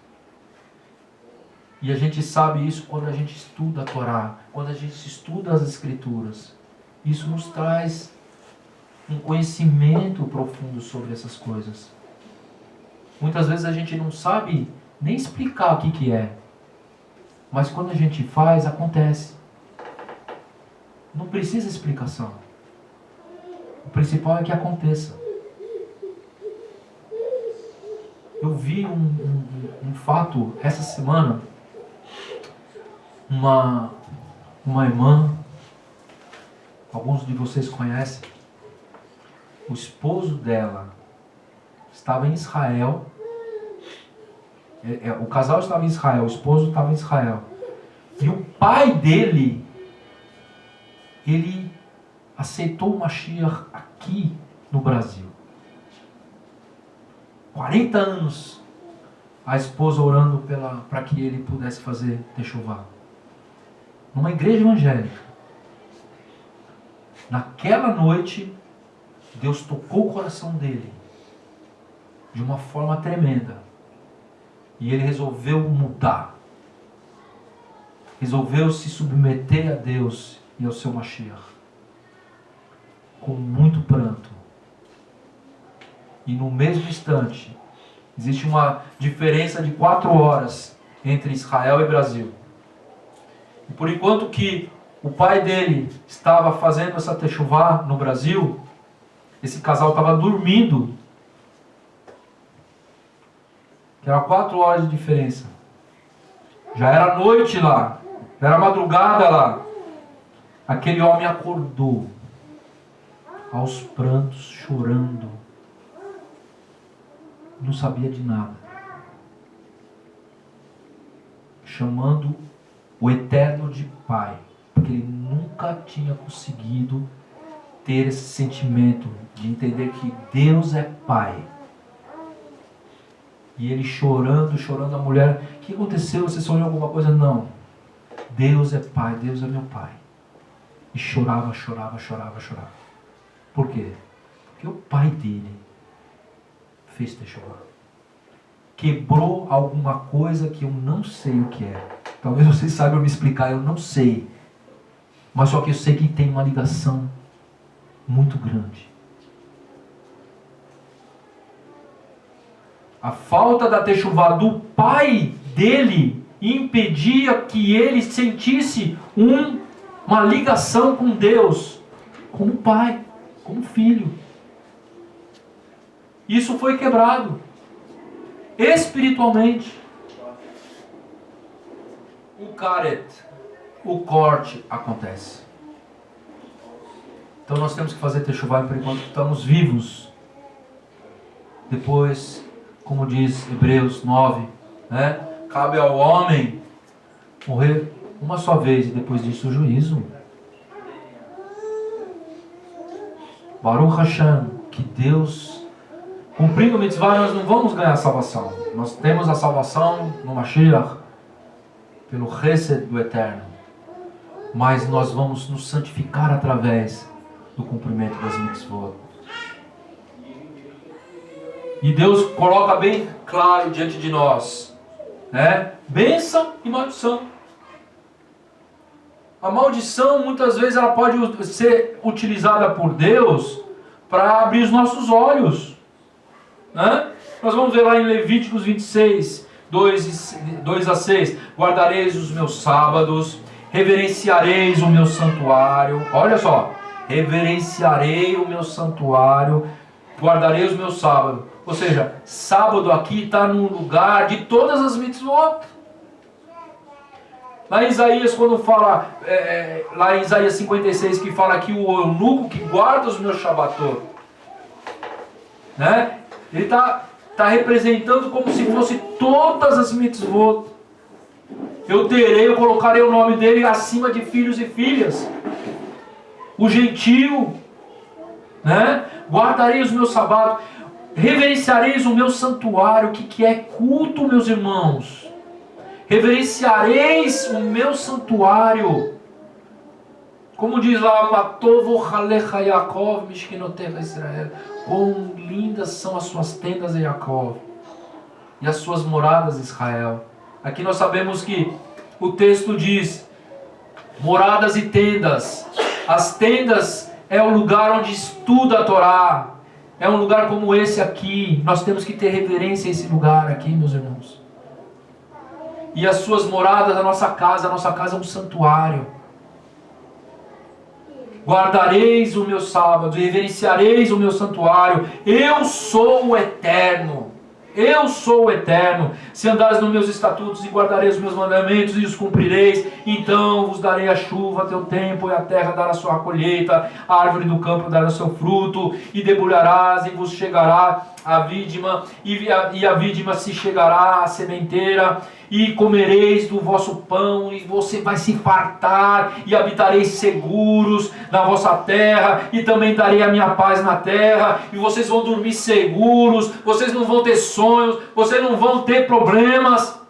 E a gente sabe isso quando a gente estuda a Torá, quando a gente estuda as Escrituras. Isso nos traz um conhecimento profundo sobre essas coisas. Muitas vezes a gente não sabe nem explicar o que é. Mas quando a gente faz, acontece. Não precisa explicação. O principal é que aconteça. Eu vi um fato essa semana. Uma irmã, alguns de vocês conhecem, o esposo dela estava em Israel. O casal estava em Israel, o esposo estava em Israel. E o pai dele, ele aceitou o Mashiach aqui no Brasil. 40 anos a esposa orando para que ele pudesse fazer techuvá. Numa igreja evangélica. Naquela noite, Deus tocou o coração dele de uma forma tremenda. E ele resolveu mudar. Resolveu se submeter a Deus e ao seu Mashiach. Com muito pranto. E no mesmo instante, existe uma diferença de 4 horas entre Israel e Brasil. E por enquanto que o pai dele estava fazendo essa techuvá no Brasil, esse casal estava dormindo. Que era 4 horas de diferença. Já era noite lá. Já era madrugada lá. Aquele homem acordou. Aos prantos, chorando. Não sabia de nada. Chamando o Eterno de Pai. Porque ele nunca tinha conseguido ter esse sentimento de entender que Deus é Pai. E ele chorando, a mulher, o que aconteceu? Você sonhou alguma coisa? Não. Deus é Pai, Deus é meu Pai. E chorava. Por quê? Porque o pai dele fez techuvá. Quebrou alguma coisa que eu não sei o que é. Talvez vocês saibam me explicar, eu não sei. Mas só que eu sei que tem uma ligação muito grande. A falta da techuvá do pai dele impedia que ele sentisse uma ligação com Deus, como pai, como filho. Isso foi quebrado espiritualmente. O karet, o corte acontece. Então nós temos que fazer techuvá por enquanto estamos vivos. Depois, como diz Hebreus 9, né? Cabe ao homem morrer uma só vez e depois disso o juízo. Baruch Hashem, que Deus, cumprindo o mitzvah, nós não vamos ganhar a salvação. Nós temos a salvação no Mashiach, pelo Chesed do Eterno. Mas nós vamos nos santificar através do cumprimento das mitzvot. E Deus coloca bem claro diante de nós, né? Bênção e maldição. A maldição muitas vezes ela pode ser utilizada por Deus para abrir os nossos olhos, né? Nós vamos ver lá em Levíticos 26, 2 a 6. Guardareis os meus sábados, reverenciareis o meu santuário. Olha só, reverenciarei o meu santuário, guardarei os meus sábados. Ou seja, sábado aqui está no lugar de todas as mitzvot. Lá em Isaías, quando fala, lá em Isaías 56, que fala que o eunuco que guarda os meus Shabbatot, né? Ele está representando como se fosse todas as mitzvot. Eu colocarei o nome dele acima de filhos e filhas. O gentio, né? Guardarei os meus sábados. reverenciareis o meu santuário. O que é culto, meus irmãos? Reverenciareis o meu santuário. Como diz lá, Matovo Halecha Yaakov, Mishkinotecha Israel. Quão lindas são as suas tendas, Yaakov, e as suas moradas, Israel. Aqui nós sabemos que o texto diz moradas e tendas. As tendas é o lugar onde estuda a Torá. É um lugar como esse aqui. Nós temos que ter reverência a esse lugar aqui, meus irmãos. E as suas moradas, a nossa casa é um santuário. Guardareis o meu sábado, reverenciareis o meu santuário. Eu sou o Eterno. Eu sou o Eterno. Se andares nos meus estatutos e guardareis os meus mandamentos e os cumprireis, então vos darei a chuva a teu tempo, e a terra dará a sua colheita, a árvore do campo dará o seu fruto, e debulharás, e vos chegará a vídima, e a vídima se chegará à sementeira, e comereis do vosso pão, e você vai se fartar, e habitareis seguros na vossa terra, e também darei a minha paz na terra, e vocês vão dormir seguros, vocês não vão ter sonhos, vocês não vão ter problemas,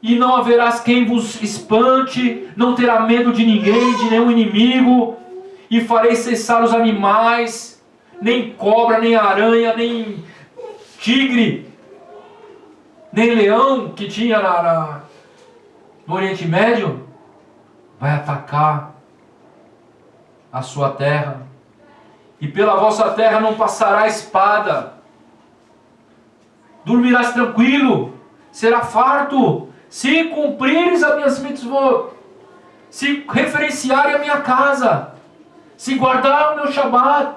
e não haverá quem vos espante, não terá medo de ninguém, de nenhum inimigo, e farei cessar os animais, nem cobra, nem aranha, nem tigre, nem leão que tinha no Oriente Médio, vai atacar a sua terra. E pela vossa terra não passará espada. Dormirás tranquilo, será farto, se cumprires as minhas mitzvot, se referenciarem a minha casa, se guardar o meu Shabat,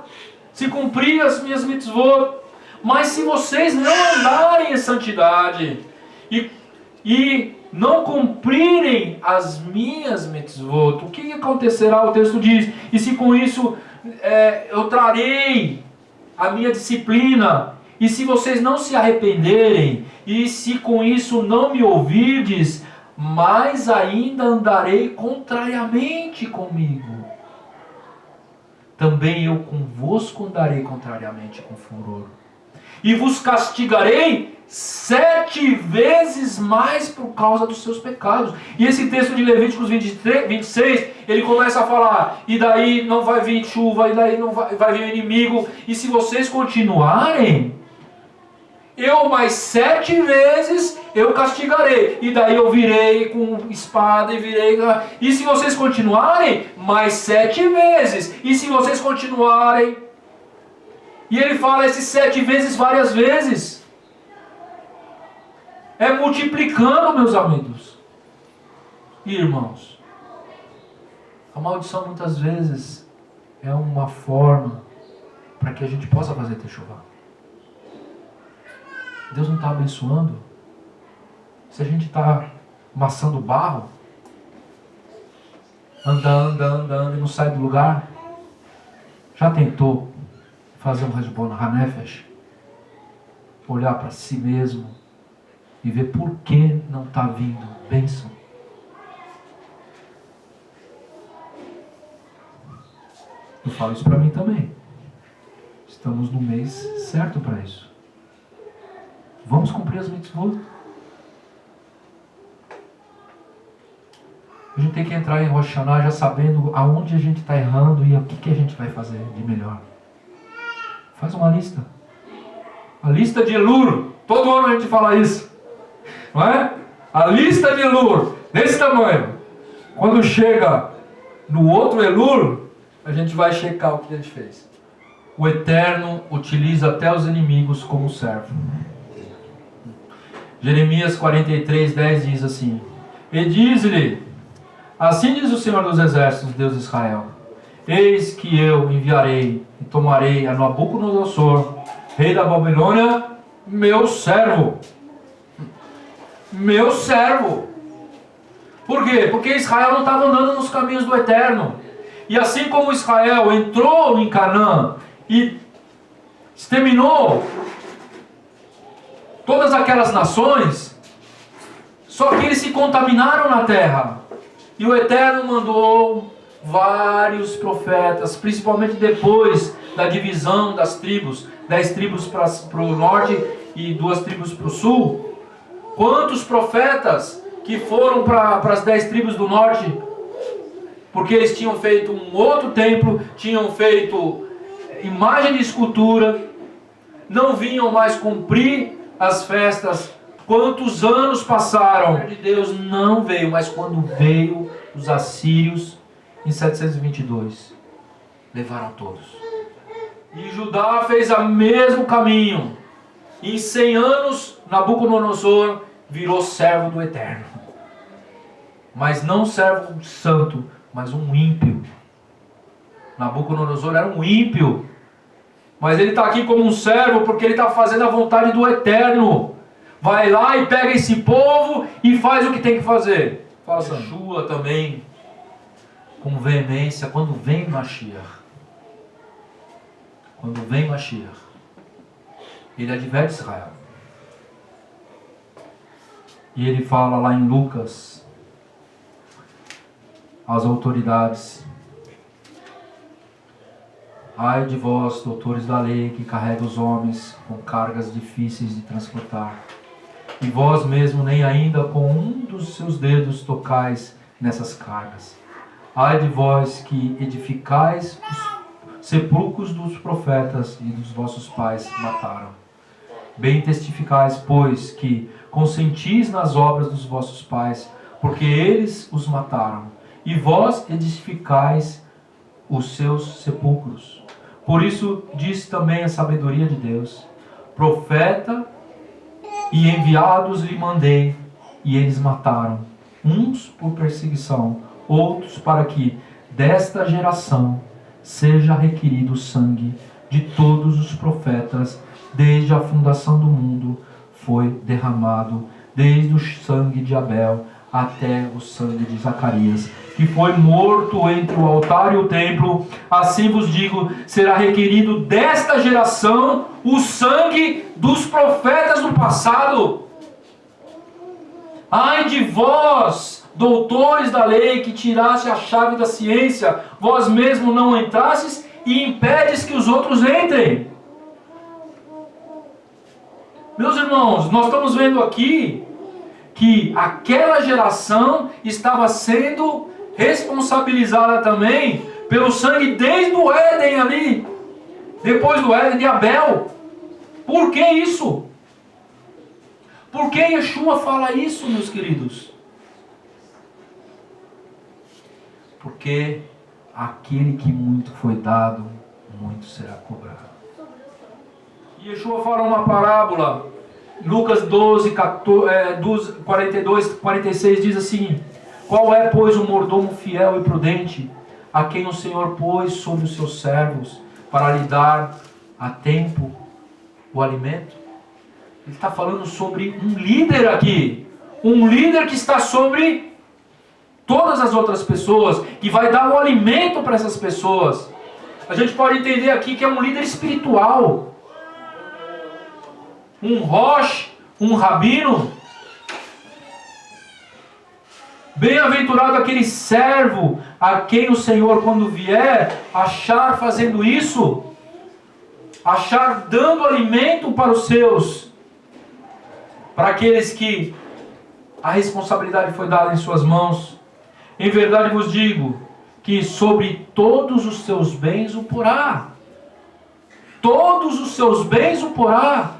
se cumprir as minhas mitzvot. Mas se vocês não andarem em santidade e não cumprirem as minhas mitzvot, o que acontecerá? O texto diz, e se com isso eu trarei a minha disciplina, e se vocês não se arrependerem, e se com isso não me ouvirdes, mais ainda andarei contrariamente comigo. Também eu convosco andarei contrariamente com furor. E vos castigarei 7 vezes mais por causa dos seus pecados. E esse texto de Levíticos 26, ele começa a falar, e daí não vai vir chuva, e daí não vai vir o inimigo, e se vocês continuarem, eu mais 7 vezes eu castigarei, e daí eu virei com espada e virei, e se vocês continuarem, mais 7 vezes, e se vocês continuarem, e ele fala esses 7 vezes várias vezes, é multiplicando, meus amigos e irmãos. A maldição muitas vezes é uma forma para que a gente possa fazer techuvá. Deus não está abençoando. Se a gente está amassando barro, andando e não sai do lugar, já tentou fazer um Heshbon Hanefesh, olhar para si mesmo e ver por que não está vindo bênção? Eu falo isso para mim também. Estamos no mês certo para isso. Vamos cumprir as mitzvot. A gente tem que entrar em Rosh Hashanah já sabendo aonde a gente está errando e o que a gente vai fazer de melhor. Faz uma lista. A lista de Elul. Todo ano a gente fala isso. Não é? A lista de Elul. Desse tamanho. Quando chega no outro Elul, a gente vai checar o que a gente fez. O Eterno utiliza até os inimigos como servo. Jeremias 43:10 diz assim: e diz-lhe, assim diz o Senhor dos Exércitos, Deus de Israel: eis que eu enviarei e tomarei a Nabucodonosor, rei da Babilônia, meu servo. Meu servo. Por quê? Porque Israel não estava andando nos caminhos do Eterno. E assim como Israel entrou em Canaã e exterminou todas aquelas nações, só que eles se contaminaram na terra. E o Eterno mandou vários profetas, principalmente depois da divisão das tribos, 10 tribos para o norte e 2 tribos para o sul. Quantos profetas que foram para as 10 tribos do norte, porque eles tinham feito um outro templo, tinham feito imagem de escultura, não vinham mais cumprir as festas. Quantos anos passaram? De Deus não veio, mas quando veio os assírios em 722, levaram todos. E Judá fez o mesmo caminho. Em 100 anos, Nabucodonosor virou servo do Eterno. Mas não servo santo, mas um ímpio. Nabucodonosor era um ímpio. Mas ele está aqui como um servo porque ele está fazendo a vontade do Eterno. Vai lá e pega esse povo e faz o que tem que fazer. Fala assim, Yeshua também, com veemência, quando vem Mashiach. Quando vem Mashiach, ele adverte Israel. E ele fala lá em Lucas, às autoridades: ai de vós, doutores da lei, que carrega os homens com cargas difíceis de transportar, e vós mesmo nem ainda com um dos seus dedos tocais nessas cargas. Ai de vós que edificais os sepulcros dos profetas e dos vossos pais mataram. Bem testificais, pois, que consentis nas obras dos vossos pais, porque eles os mataram, e vós edificais os seus sepulcros. Por isso diz também a sabedoria de Deus: profeta e enviados lhe mandei, e eles mataram, uns por perseguição, outros para que desta geração seja requerido o sangue de todos os profetas, desde a fundação do mundo foi derramado, desde o sangue de Abel até o sangue de Zacarias, que foi morto entre o altar e o templo. Assim vos digo, será requerido desta geração o sangue dos profetas do passado. Ai de vós, doutores da lei, que tiraste a chave da ciência, vós mesmo não entrastes e impedes que os outros entrem. Meus irmãos, nós estamos vendo aqui que aquela geração estava sendo responsabilizada também pelo sangue desde o Éden ali, depois do Éden de Abel. Por que isso? Por que Yeshua fala isso, meus queridos? Porque aquele que muito foi dado, muito será cobrado. E Yeshua fala uma parábola, Lucas 12, 42, 46, diz assim: qual é, pois, o mordomo fiel e prudente, a quem o Senhor pôs sobre os seus servos, para lhe dar a tempo o alimento? Ele está falando sobre um líder aqui, um líder que está sobre todas as outras pessoas, que vai dar o alimento para essas pessoas. A gente pode entender aqui que é um líder espiritual, um roche, um rabino. Bem-aventurado aquele servo a quem o Senhor, quando vier, achar fazendo isso, achar dando alimento para os seus, para aqueles que a responsabilidade foi dada em suas mãos. Em verdade vos digo que sobre todos os seus bens o porá. Todos os seus bens o porá.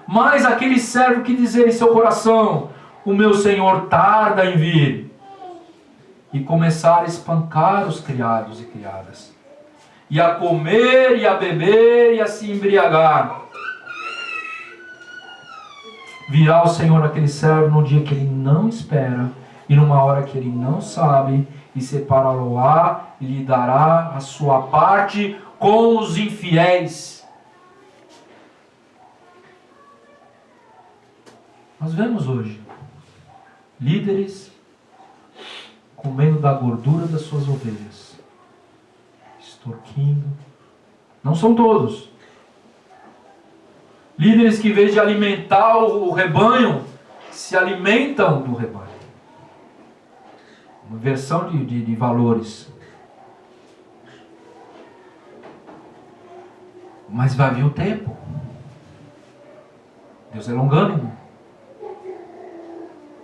Mas aquele servo que dizer em seu coração: o meu senhor tarda em vir, e começar a espancar os criados e criadas, e a comer e a beber e a se embriagar, virá o Senhor aquele servo num dia que ele não espera, e numa hora que ele não sabe, e separá-lo-á e lhe dará a sua parte com os infiéis. Nós vemos hoje líderes comendo da gordura das suas ovelhas, extorquindo. Não são todos. Líderes que, em vez de alimentar o rebanho, se alimentam do rebanho. Uma inversão de valores. Mas vai vir o tempo. Deus é longânimo.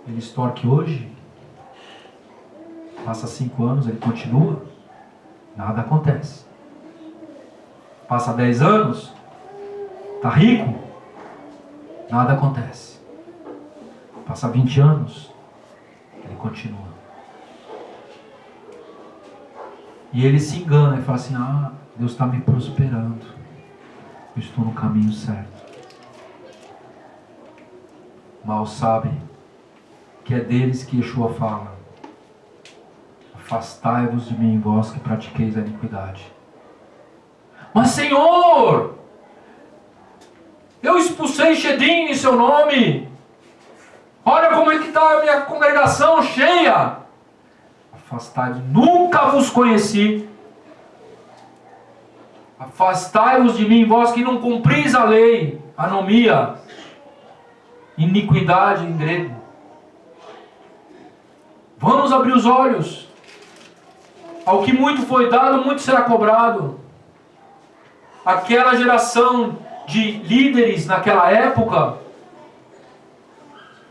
Ele extorque hoje. Passa 5 anos, ele continua. Nada acontece. Passa 10 anos. Está rico. Nada acontece. Passa 20 anos. Ele continua. E ele se engana e fala assim: ah, Deus está me prosperando. Eu estou no caminho certo. Mal sabe que é deles que Yeshua fala: afastai-vos de mim, vós que pratiqueis a iniquidade. Mas Senhor, eu expulsei Shedim em seu nome. Olha como é que está a minha congregação cheia. Afastai-vos, nunca vos conheci. Afastai-vos de mim, vós que não cumpris a lei. Anomia, iniquidade em grego. Vamos abrir os olhos. Ao que muito foi dado, muito será cobrado. Aquela geração de líderes naquela época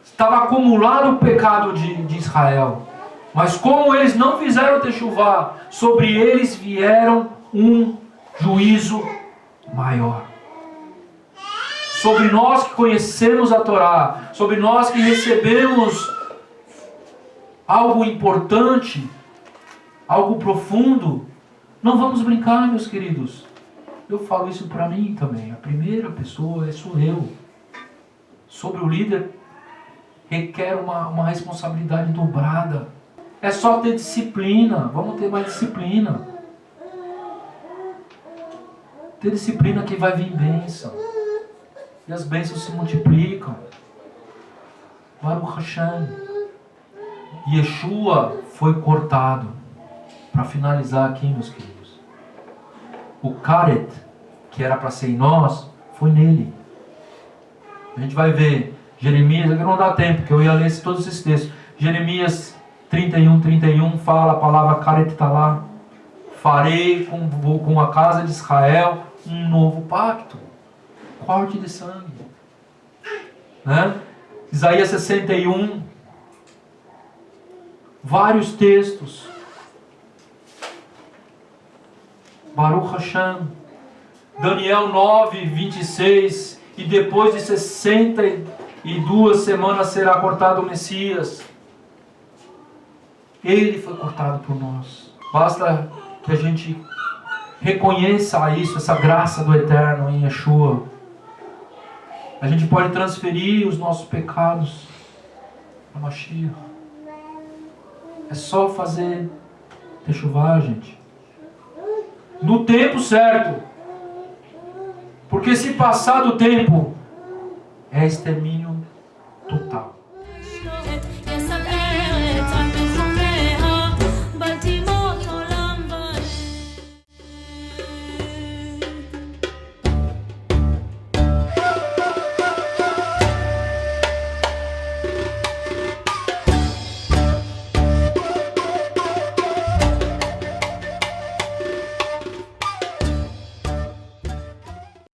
estava acumulado o pecado de Israel. Mas como eles não fizeram techuvá, sobre eles vieram um juízo maior. Sobre nós que conhecemos a Torá, sobre nós que recebemos algo importante, algo profundo, não vamos brincar, meus queridos. Eu falo isso para mim também. A primeira pessoa sou eu. Sobre o líder requer uma responsabilidade dobrada. É só ter disciplina. Vamos ter mais disciplina. Ter disciplina que vai vir bênção. E as bênçãos se multiplicam. Baruch Hashem. Yeshua foi cortado. Para finalizar aqui, meus queridos. O Karet, que era para ser em nós, foi nele. A gente vai ver Jeremias, não dá tempo, porque eu ia ler todos esses textos. Jeremias 31 fala, a palavra Karet está lá. Farei com a casa de Israel um novo pacto. Corte de sangue. Né? Isaías 61. Vários textos. Baruch Hashem. Daniel 9, 26. E depois de 62 semanas será cortado o Messias. Ele foi cortado por nós. Basta que a gente reconheça isso, essa graça do Eterno em Yeshua. A gente pode transferir os nossos pecados para Mashiach. É só fazer techuvá, gente. No tempo certo. Porque se passar do tempo, é extermínio.